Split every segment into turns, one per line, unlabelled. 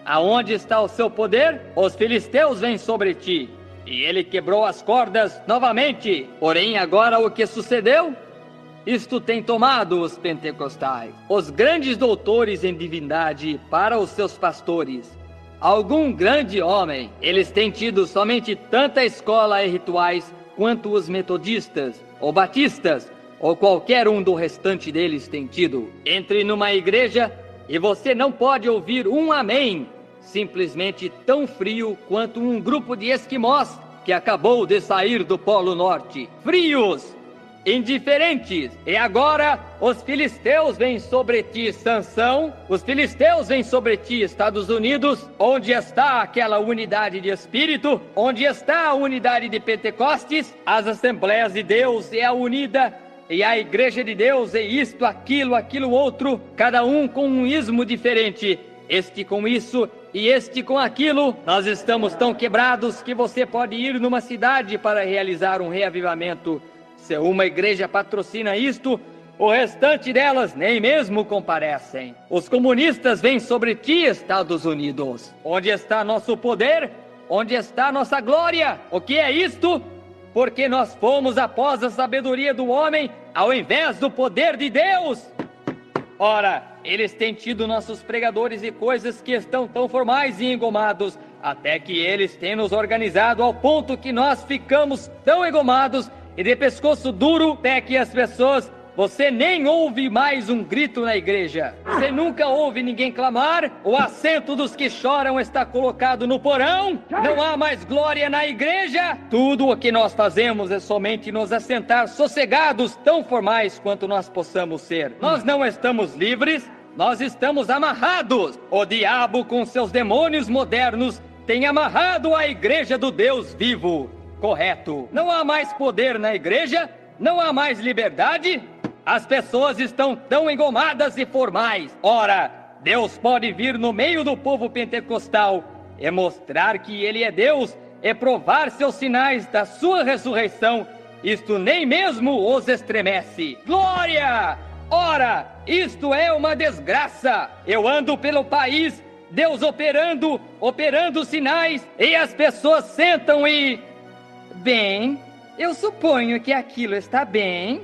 Aonde está o seu poder? Os filisteus vêm sobre ti. E ele quebrou as cordas novamente. Porém, agora o que sucedeu? Isto tem tomado os pentecostais, os grandes doutores em divindade, para os seus pastores. Algum grande homem. Eles têm tido somente tanta escola e rituais quanto os metodistas, ou batistas, ou qualquer um do restante deles tem tido. Entre numa igreja e você não pode ouvir um amém, simplesmente tão frio quanto um grupo de esquimós que acabou de sair do Polo Norte. Frios, indiferentes. E agora os filisteus vêm sobre ti, Sansão. Os filisteus vêm sobre ti, Estados Unidos. Onde está aquela unidade de espírito? Onde está a unidade de Pentecostes? As Assembleias de Deus é a unida, e a Igreja de Deus é isto, aquilo outro, cada um com um ismo diferente. Este com isso e este com aquilo. Nós estamos tão quebrados que você pode ir numa cidade para realizar um reavivamento. Se uma igreja patrocina isto, o restante delas nem mesmo comparecem. Os comunistas vêm sobre ti, Estados Unidos. Onde está nosso poder? Onde está nossa glória? O que é isto? Porque nós fomos após a sabedoria do homem, ao invés do poder de Deus. Ora, eles têm tido nossos pregadores e coisas que estão tão formais e engomados, até que eles têm nos organizado ao ponto que nós ficamos tão engomados e de pescoço duro, até que as pessoas, você nem ouve mais um grito na igreja. Você nunca ouve ninguém clamar. O assento dos que choram está colocado no porão. Não há mais glória na igreja. Tudo o que nós fazemos é somente nos assentar sossegados, tão formais quanto nós possamos ser. Nós não estamos livres, nós estamos amarrados. O diabo com seus demônios modernos tem amarrado a igreja do Deus vivo. Correto. Não há mais poder na igreja, não há mais liberdade. As pessoas estão tão engomadas e formais. Ora, Deus pode vir no meio do povo pentecostal e mostrar que Ele é Deus e provar seus sinais da sua ressurreição. Isto nem mesmo os estremece. Glória! Ora, isto é uma desgraça. Eu ando pelo país, Deus operando sinais, e as pessoas sentam e... Bem, eu suponho que aquilo está bem.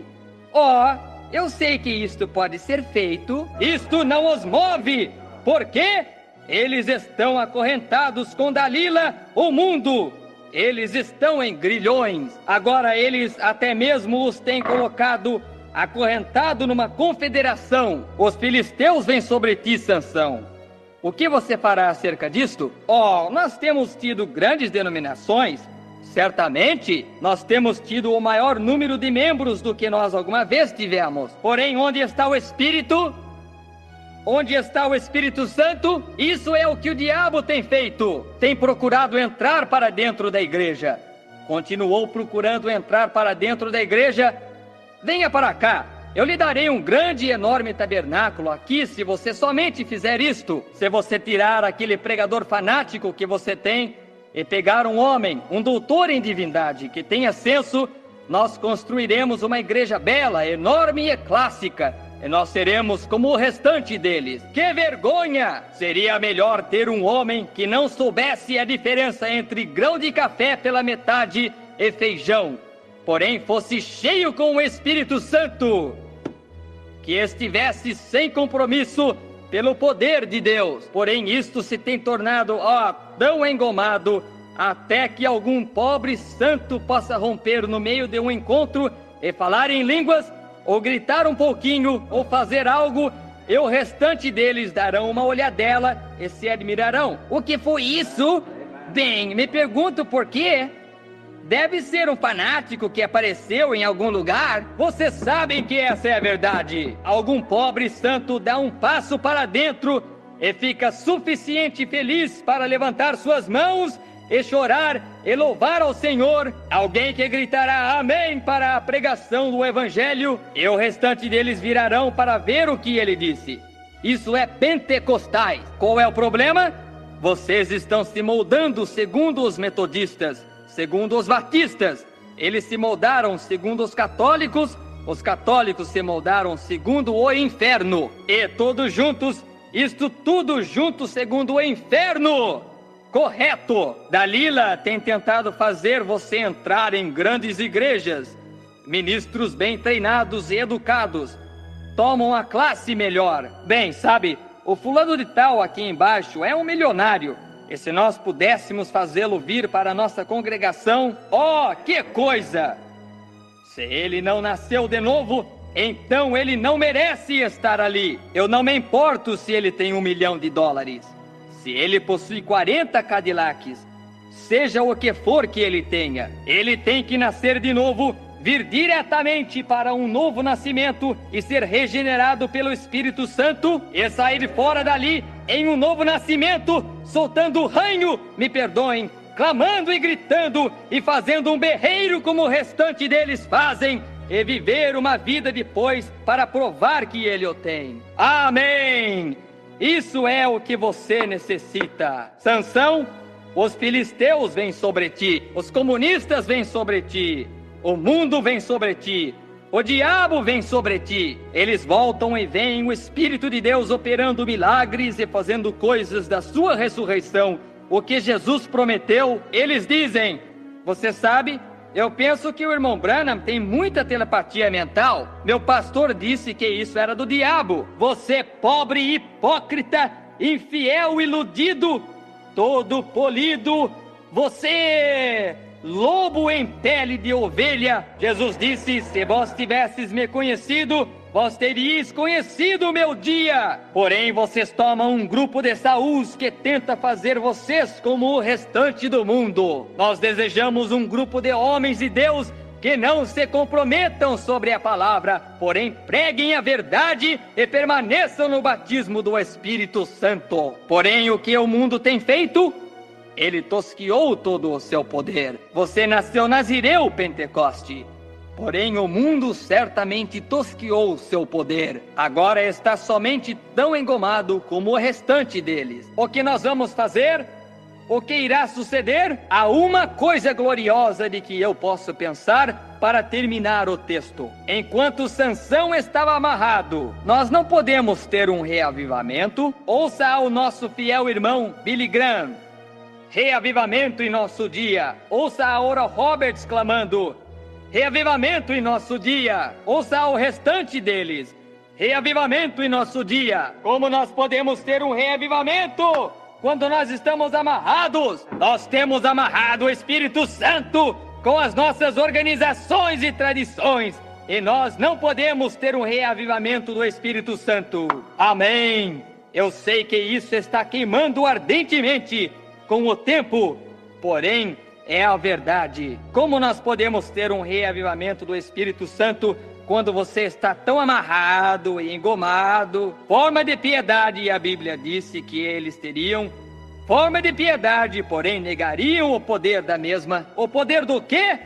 Eu sei que isto pode ser feito. Isto não os move. Por quê? Eles estão acorrentados com Dalila, o mundo. Eles estão em grilhões. Agora eles até mesmo os têm colocado acorrentado numa confederação. Os filisteus vêm sobre ti, Sansão. O que você fará acerca disto? Nós temos tido grandes denominações. Certamente, nós temos tido o maior número de membros do que nós alguma vez tivemos. Porém, onde está o Espírito? Onde está o Espírito Santo? Isso é o que o diabo tem feito. Tem procurado entrar para dentro da igreja. Continuou procurando entrar para dentro da igreja. Venha para cá. Eu lhe darei um grande e enorme tabernáculo aqui se você somente fizer isto. Se você tirar aquele pregador fanático que você tem e pegar um homem, um doutor em divindade que tenha senso, nós construiremos uma igreja bela, enorme e clássica, e nós seremos como o restante deles. Que vergonha! Seria melhor ter um homem que não soubesse a diferença entre grão de café pela metade e feijão, porém fosse cheio com o Espírito Santo, que estivesse sem compromisso pelo poder de Deus. Porém isto se tem tornado tão engomado, até que algum pobre santo possa romper no meio de um encontro e falar em línguas, ou gritar um pouquinho, ou fazer algo, e o restante deles darão uma olhadela e se admirarão. O que foi isso? Bem, me pergunto por quê. Deve ser um fanático que apareceu em algum lugar. Vocês sabem que essa é a verdade. Algum pobre santo dá um passo para dentro e fica suficiente feliz para levantar suas mãos e chorar e louvar ao Senhor. Alguém que gritará amém para a pregação do evangelho, e o restante deles virarão para ver o que ele disse. Isso é pentecostais. Qual é o problema? Vocês estão se moldando segundo os metodistas, segundo os batistas. Eles se moldaram segundo os católicos se moldaram segundo o inferno. E todos juntos Isto tudo junto segundo o inferno. Correto. Dalila tem tentado fazer você entrar em grandes igrejas. Ministros bem treinados e educados tomam a classe melhor. Bem, sabe, o fulano de tal aqui embaixo é um milionário. E se nós pudéssemos fazê-lo vir para a nossa congregação, oh, que coisa! Se ele não nasceu de novo, então ele não merece estar ali. Eu não me importo se ele tem $1 milhão. Se ele possui 40 Cadillacs, seja o que for que ele tenha, ele tem que nascer de novo, vir diretamente para um novo nascimento e ser regenerado pelo Espírito Santo e sair fora dali em um novo nascimento, soltando ranho, me perdoem, clamando e gritando e fazendo um berreiro como o restante deles fazem, e viver uma vida depois para provar que ele o tem. Amém! Isso é o que você necessita. Sansão, os filisteus vêm sobre ti, os comunistas vêm sobre ti, o mundo vem sobre ti, o diabo vem sobre ti. Eles voltam e veem o Espírito de Deus operando milagres e fazendo coisas da sua ressurreição. O que Jesus prometeu, eles dizem: você sabe, eu penso que o irmão Branham tem muita telepatia mental. Meu pastor disse que isso era do diabo. Você, pobre hipócrita, infiel, iludido, todo polido, você, lobo em pele de ovelha. Jesus disse: se vós tivesses me conhecido, vós teríeis conhecido o meu dia. Porém, vocês tomam um grupo de Saúls que tenta fazer vocês como o restante do mundo. Nós desejamos um grupo de homens de Deus que não se comprometam sobre a palavra, porém preguem a verdade e permaneçam no batismo do Espírito Santo. Porém, o que o mundo tem feito? Ele tosquiou todo o seu poder. Você nasceu nazireu, Pentecoste. Porém, o mundo certamente tosquiou seu poder. Agora está somente tão engomado como o restante deles. O que nós vamos fazer? O que irá suceder? Há uma coisa gloriosa de que eu posso pensar para terminar o texto. Enquanto Sansão estava amarrado, nós não podemos ter um reavivamento. Ouça ao nosso fiel irmão Billy Graham: reavivamento em nosso dia. Ouça a Oral Roberts clamando: reavivamento em nosso dia. Ouça ao restante deles: reavivamento em nosso dia. Como nós podemos ter um reavivamento quando nós estamos amarrados? Nós temos amarrado o Espírito Santo com as nossas organizações e tradições, e nós não podemos ter um reavivamento do Espírito Santo. Amém. Eu sei que isso está queimando ardentemente com o tempo, porém é a verdade. Como nós podemos ter um reavivamento do Espírito Santo quando você está tão amarrado e engomado? Forma de piedade, a Bíblia disse que eles teriam forma de piedade, porém negariam o poder da mesma. O poder do quê?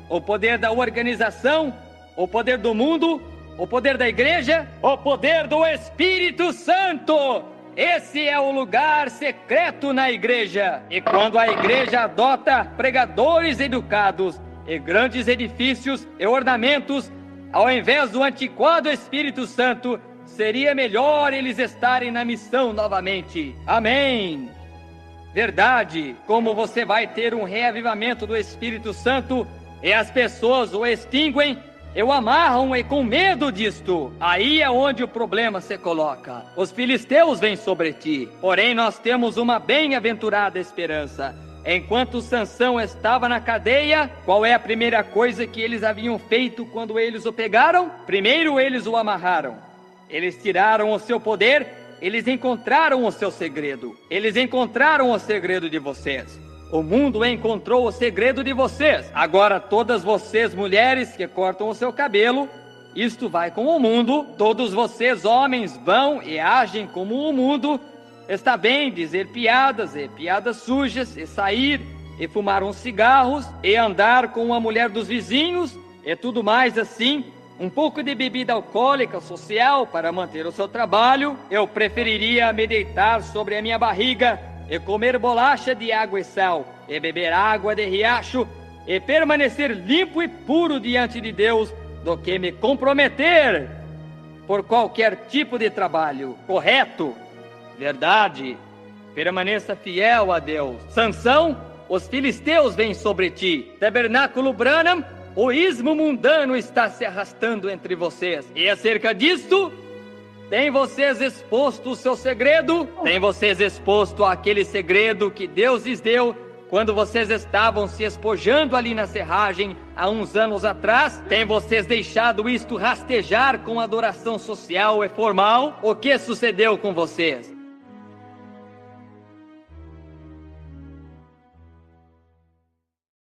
O poder da organização, o poder do mundo, o poder da igreja, o poder do Espírito Santo. Esse é o lugar secreto na igreja. E quando a igreja adota pregadores educados e grandes edifícios e ornamentos, ao invés do antiquado Espírito Santo, seria melhor eles estarem na missão novamente. Amém. Verdade. Como você vai ter um reavivamento do Espírito Santo e as pessoas o extinguem e o amarram e com medo disto? Aí é onde o problema se coloca. Os filisteus vêm sobre ti, porém nós temos uma bem-aventurada esperança. Enquanto Sansão estava na cadeia, qual é a primeira coisa que eles haviam feito quando eles o pegaram? Primeiro eles o amarraram. Eles tiraram o seu poder, eles encontraram o seu segredo. Eles encontraram o segredo de vocês. O mundo encontrou o segredo de vocês. Agora todas vocês mulheres que cortam o seu cabelo, isto vai com o mundo. Todos vocês homens vão e agem como o mundo. Está bem dizer piadas e piadas sujas, e sair e fumar uns cigarros, e andar com uma mulher dos vizinhos, e tudo mais assim. Um pouco de bebida alcoólica social para manter o seu trabalho. Eu preferiria me deitar sobre a minha barriga e comer bolacha de água e sal, e beber água de riacho, e permanecer limpo e puro diante de Deus, do que me comprometer por qualquer tipo de trabalho. Correto? Verdade. Permaneça fiel a Deus. Sansão, os filisteus vêm sobre ti. Tabernáculo Branham, o ismo mundano está se arrastando entre vocês. E acerca disto, tem vocês exposto o seu segredo? Tem vocês exposto aquele segredo que Deus lhes deu quando vocês estavam se espojando ali na serragem há uns anos atrás? Tem vocês deixado isto rastejar com adoração social e formal? O que sucedeu com vocês?